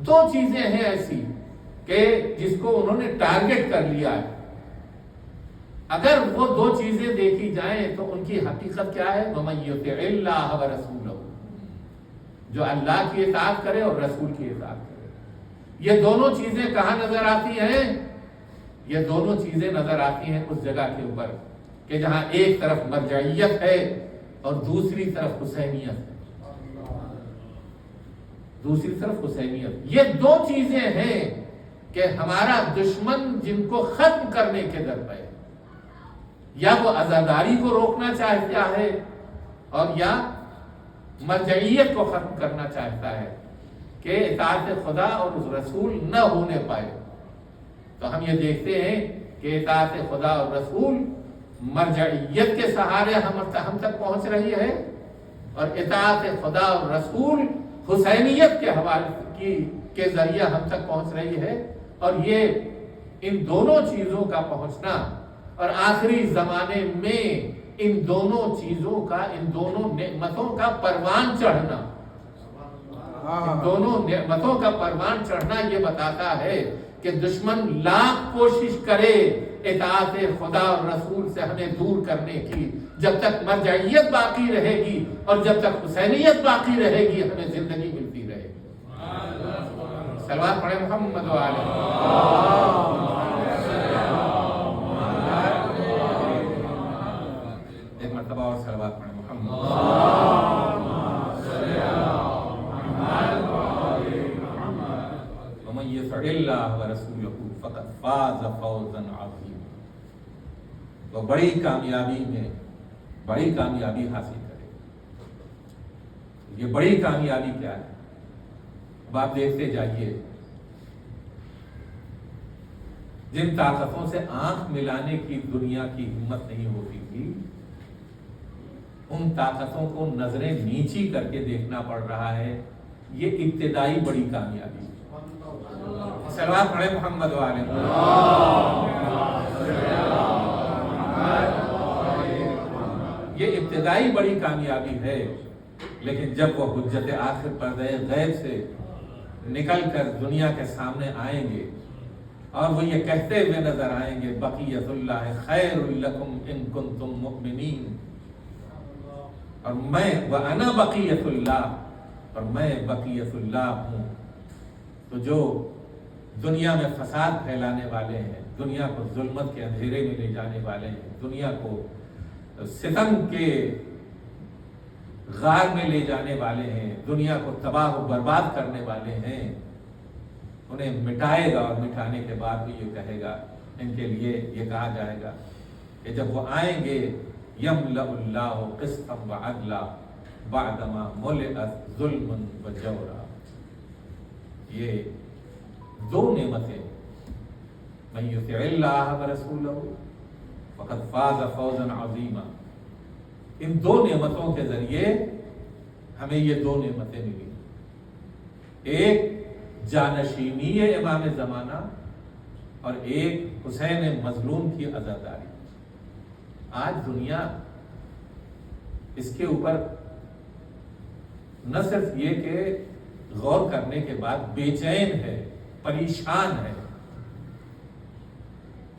دو چیزیں ہیں ایسی کہ جس کو انہوں نے ٹارگٹ کر لیا ہے، اگر وہ دو چیزیں دیکھی جائیں تو ان کی حقیقت کیا ہے؟ وَمَن يُطِعِ اللَّهَ وَرَسُولَهُ، جو اللہ کی اطاعت کرے اور رسول کی اطاعت کرے۔ یہ دونوں چیزیں کہاں نظر آتی ہیں؟ یہ دونوں چیزیں نظر آتی ہیں اس جگہ کے اوپر کہ جہاں ایک طرف مرجعیت ہے اور دوسری طرف حسینیت ہے، دوسری طرف حسینیت۔ یہ دو چیزیں ہیں کہ ہمارا دشمن جن کو ختم کرنے کے در پہ، یا وہ عزاداری کو روکنا چاہتا ہے اور یا مرجعیت کو ختم کرنا چاہتا ہے کہ اطاعت خدا اور اس رسول نہ ہونے پائے۔ تو ہم یہ دیکھتے ہیں کہ اطاعت خدا اور رسول مرجعیت کے سہارے ہم تک پہنچ رہی ہے، اور اطاعت خدا اور رسول حسینیت کے حوالے کے ذریعے ہم تک پہنچ رہی ہے، اور یہ ان دونوں چیزوں کا پہنچنا اور آخری زمانے میں ان دونوں چیزوں کا، ان دونوں نعمتوں کا پروان چڑھنا، ان دونوں نعمتوں کا پروان چڑھنا یہ بتاتا ہے کہ دشمن لاکھ کوشش کرے اطاعت خدا اور رسول سے ہمیں دور کرنے کی، جب تک مرجعیت باقی رہے گی اور جب تک حسینیت باقی رہے گی ہمیں زندگی ملتی رہے گی۔ صلوات پڑھیں محمد وآلہ۔ ایک مرتبہ اور صلوات پڑھیں محمد۔ ومن يطع الله ورسوله فقد فاز فوزا عظيما۔ وہ بڑی کامیابی میں بڑی کامیابی حاصل کرے۔ یہ بڑی کامیابی کیا ہے؟ اب آپ دیکھتے جائیے، جن طاقتوں سے آنکھ ملانے کی دنیا کی ہمت نہیں ہوتی تھی، ان طاقتوں کو نظریں نیچی کر کے دیکھنا پڑ رہا ہے۔ یہ ابتدائی بڑی کامیابی ہے۔ صلوات پڑھیں محمد وآلہ۔ یہ ابتدائی بڑی کامیابی ہے، لیکن جب وہ حجت آخر پردہ غیب سے نکل کر دنیا کے سامنے آئیں گے اور وہ یہ کہتے ہوئے نظر آئیں گے بقیت اللہ خیر لکم ان کنتم مؤمنین، اور میں وَأَنَا بقیت اللہ، اور میں بقیت اللہ ہوں۔ تو جو دنیا میں فساد پھیلانے والے ہیں، دنیا کو ظلمت کے اندھیرے میں لے جانے والے ہیں، دنیا کو ستم کے غار میں لے جانے والے ہیں، دنیا کو تباہ و برباد کرنے والے ہیں، انہیں مٹائے گا، اور مٹانے کے بعد بھی یہ کہے گا، ان کے لیے یہ کہا جائے گا کہ جب وہ آئیں گے یملأ اللہ قسطا وعدلا بعدما ملئت ظلما وجورا۔ یہ دو نعمتیں، من یطع اللہ ورسولہ فقد فاز فوزا عظیما، ان دو نعمتوں کے ذریعے ہمیں یہ دو نعمتیں ملی، ایک جانشینی امام زمانہ اور ایک حسین مظلوم کی عزاداری۔ آج دنیا اس کے اوپر نہ صرف یہ کہ غور کرنے کے بعد بے چین ہے، پریشان ہے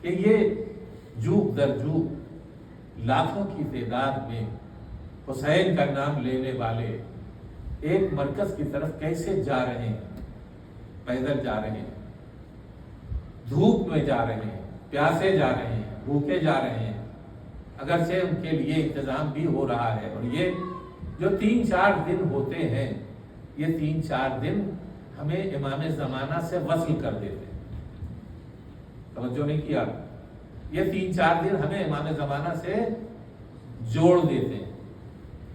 کہ یہ جوق در جوق لاکھوں کی تعداد میں حسین کا نام لینے والے ایک مرکز کی طرف کیسے جا رہے ہیں، پیدل جا رہے ہیں، دھوپ میں جا رہے ہیں، پیاسے جا رہے ہیں، بھوکے جا رہے ہیں، اگرچہ ان کے لیے انتظام بھی ہو رہا ہے۔ اور یہ جو 3-4 دن ہوتے ہیں، یہ 3-4 دن ہمیں امام زمانہ سے وصل کر دیتے ہیں۔ توجہ نہیں کیا؟ یہ 3-4 دن ہمیں امام زمانہ سے جوڑ دیتے ہیں۔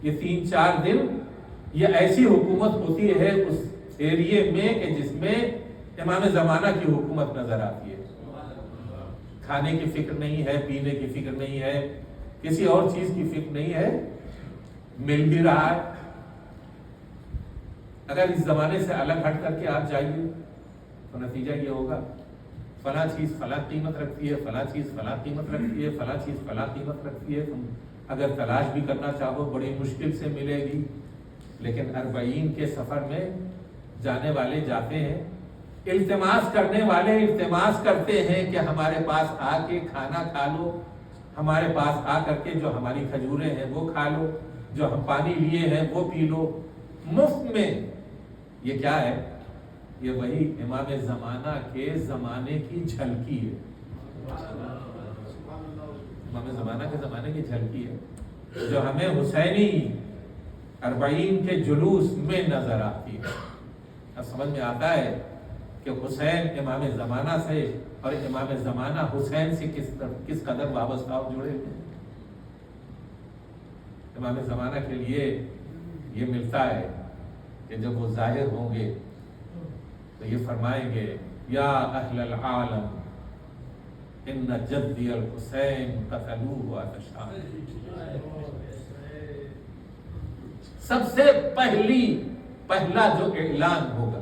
یہ 3-4 دن یہ ایسی حکومت ہوتی ہے اس ایریے میں کہ جس میں امام زمانہ کی حکومت نظر آتی ہے۔ کھانے کی فکر نہیں ہے، پینے کی فکر نہیں ہے، کسی اور چیز کی فکر نہیں ہے، مل بھی رہا ہے۔ اگر اس زمانے سے الگ ہٹ کر کے آپ جائیے تو نتیجہ یہ ہوگا فلاں چیز فلاں قیمت رکھتی ہے، فلاں چیز فلاں قیمت رکھتی ہے، فلاں چیز فلاں قیمت رکھتی ہے۔ تم اگر تلاش بھی کرنا چاہو بڑی مشکل سے ملے گی، لیکن 40 کے سفر میں جانے والے جاتے ہیں، التماس کرنے والے التماس کرتے ہیں کہ ہمارے پاس آ کے کھانا کھا لو، ہمارے پاس آ کر کے جو ہماری کھجوریں ہیں وہ کھا لو، جو ہم پانی لیے ہیں وہ پی لو، مفت میں۔ یہ کیا ہے؟ یہ وہی امام زمانہ کے زمانے کی جھلکی ہے، امام زمانہ کے زمانے کی جھلکی ہے، جو ہمیں حسینی 40 کے جلوس میں نظر آتی ہے۔ اب سمجھ میں آتا ہے کہ حسین امام زمانہ سے اور امام زمانہ حسین سے کس قدر وابستہ اور جڑے ہوئے ہیں۔ امام زمانہ کے لیے یہ ملتا ہے کہ جب وہ ظاہر ہوں گے تو یہ فرمائیں گے یا اہل العالم ان جدی الحسین قتلوہ آتشان۔ سب سے پہلا جو اعلان ہوگا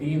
3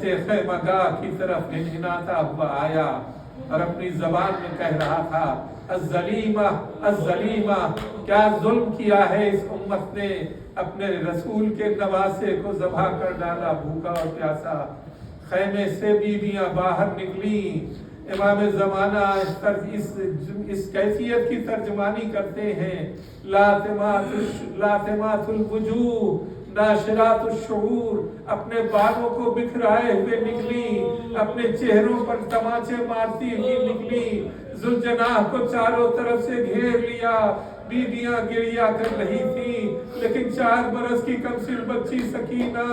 سے خیمہ گاہ کی طرف ہنہناتا ہوا آیا اور اپنی زبان میں کہہ رہا تھا الظلیمہ الظلیمہ، کیا ظلم کیا ہے اس امت نے، اپنے رسول کے نواسے کو ذبح کر ڈالا بھوکا اور پیاسا۔ خیمے سے بیویاں باہر نکلی۔ امام زمانہ اس کیفیت کی ترجمانی کرتے ہیں، لاتمات الوجوہ ناشرات الشعور، اپنے بالوں کو بکھرائے ہوئے نکلی، اپنے چہروں پر تماچے مارتی ہوئی نکلی، ذوالجناح کو چاروں طرف سے گھیر لیا۔ بیویاں گریا کر رہی تھی، لیکن 4 برس کی کمسن بچی سکینہ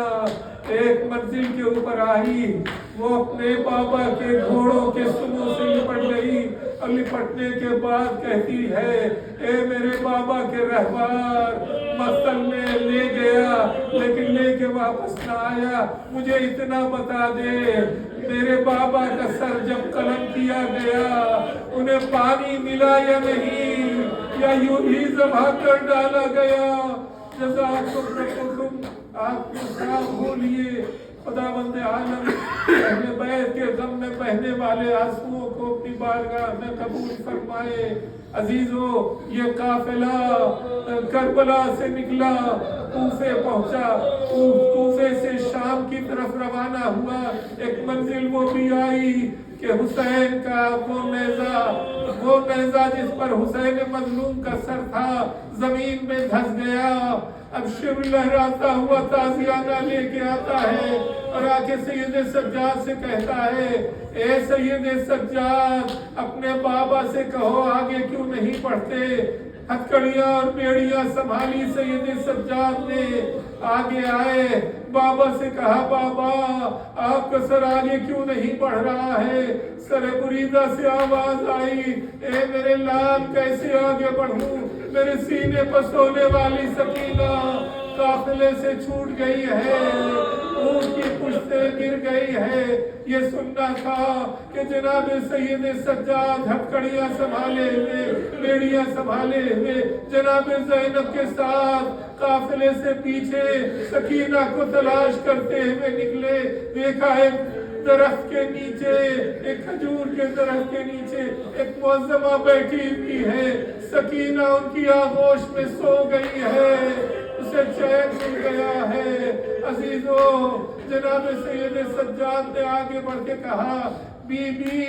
ایک منزل کے اوپر آئی، وہ اپنے بابا کے گھوڑوں کے سنوں سے لپٹ گئی اور لپٹنے کے بعد کہتی ہے اے میرے بابا کے رہبار، مقتل میں لے گیا لیکن لے کے واپس نہ آیا، مجھے اتنا بتا دے میرے بابا کا سر جب قلم کیا گیا انہیں پانی ملا یا نہیں، یا یوں ہی ذبح کر ڈالا گیا؟ جزاکم ربکم، آپ کو صاف ہو لیے خداوند عالم اہل بیت کے غم میں بہنے والے آنسوؤں کو اپنی بارگاہ میں قبول فرمائے۔ عزیزو، یہ قافلہ کربلا سے نکلا، کوفے پہنچا، کوفے سے شام کی طرف روانہ ہوا، ایک منزل وہ بھی آئی کہ حسین کا وہ نیزہ جس پر حسین مظلوم کا سر تھا زمین میں دھس گیا۔ اب شب لہراتا ہوا تازیانہ لے کے آتا ہے اور آ کے سید سجاد سے کہتا ہے اے سید سجاد، اپنے بابا سے کہو آگے کیوں نہیں پڑھتے؟ ہتھکڑیاں اور بیڑیاں سنبھالی سید سجاد نے، آگے آئے، بابا سے کہا بابا آپ کا سر آگے کیوں نہیں بڑھ رہا ہے؟ سر بریدہ سے آواز آئی اے میرے لال کیسے آگے بڑھوں، میرے سینے پر سونے والی سکینہ قافلے سے چھوٹ گئی ہے، اونٹ کی پشت سے گر گئی ہے۔ یہ سننا تھا کہ جناب سید سجاد ہتھکڑیاں سنبھالے ہوئے، بیڑیاں سنبھالے ہوئے جناب زینب کے ساتھ قافلے سے پیچھے سکینہ کو تلاش کرتے ہوئے نکلے۔ دیکھا ہے درخت کے نیچے، ایک کھجور کے درخت کے نیچے ایک معظمہ بیٹھی ہوئی ہے، سکینہ ان کی آغوش میں سو گئی ہے، اسے چین مل گیا ہے۔ عزیزو، جناب سید سجاد نے آگے بڑھ کے کہا بی بی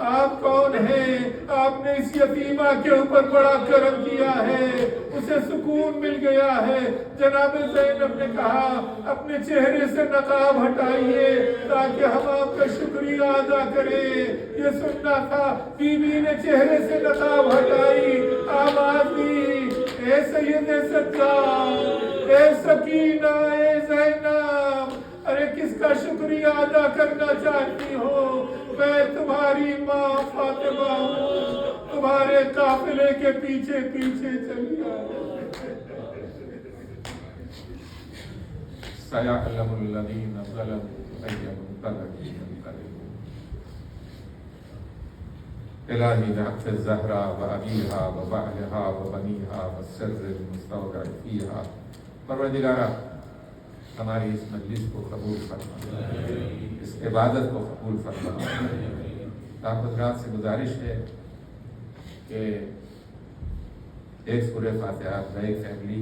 آپ کون ہیں؟ آپ نے اس یتیمہ کے اوپر بڑا کرم کیا ہے، اسے سکون مل گیا ہے۔ جناب زینب نے کہا اپنے چہرے سے نقاب ہٹائیے تاکہ ہم آپ کا شکریہ ادا کریں۔ یہ سننا تھا، بی بی نے چہرے سے نقاب ہٹائی، آواز دی اے سید سجاد، اے سکینہ، اے زینب، ارے کس کا شکریہ ادا کرنا چاہتی ہو؟ میں تمہاری ماں فاطمہ ہوں، تمہارے قافلے کے پیچھے پیچھے چلی آئی۔ سَيَعْلَمُ الَّذِينَ ظَلَمُوا أَيَّ مُنقَلَبٍ يَنقَلِبُونَ۔ إلهي بحق الزهراء وأبيها وبعلها وبنيها والسر المستودع فيها، پروردگارہ ہماری اس مجلس کو قبول فرما، اس عبادت کو قبول فرما۔ آپ حضرات سے گزارش ہے کہ ایک سورہ فاتحہ نئے family,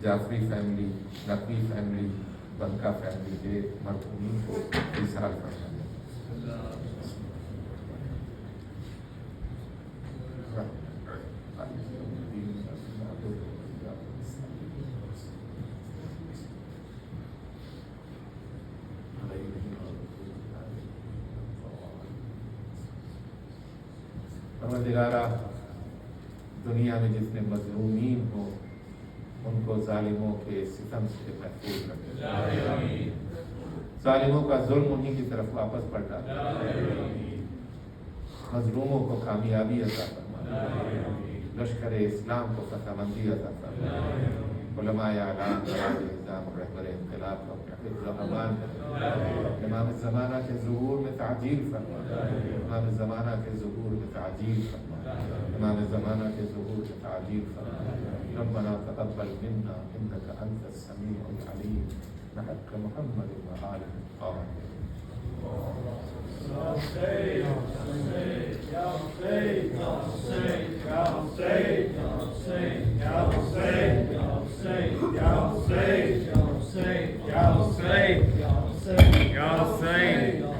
Jafri family, Naqvi family, بنکا فیملی کے مرحومین کو ایصال فرما۔ پروردگارہ دنیا میں جتنے مظلومین ہوں ان کو ظالموں کے ستم سے محفوظ رکھے، ظالموں کا ظلم انہی کی طرف واپس پلٹا، مظلوموں کو کامیابی عطا فرما، لشکر اسلام کو فتح مندی عطا فرما، علماء اعلام برائے نظام رہبر انقلاب کو حفظ و امان کرے، امام زمانہ کے ظہور میں تعجیل فرما، امام زمانہ کے ظہور میں تعجیل فرما، امام زمانہ کے ظہور میں تعجیل فرما۔ ربنا تقبل منا انك انت السميع العليم بحق محمد وآله الطاهرين. Ya Hussein, Ya Hussein, Ya Hussein, Ya Hussein, Ya Hussein.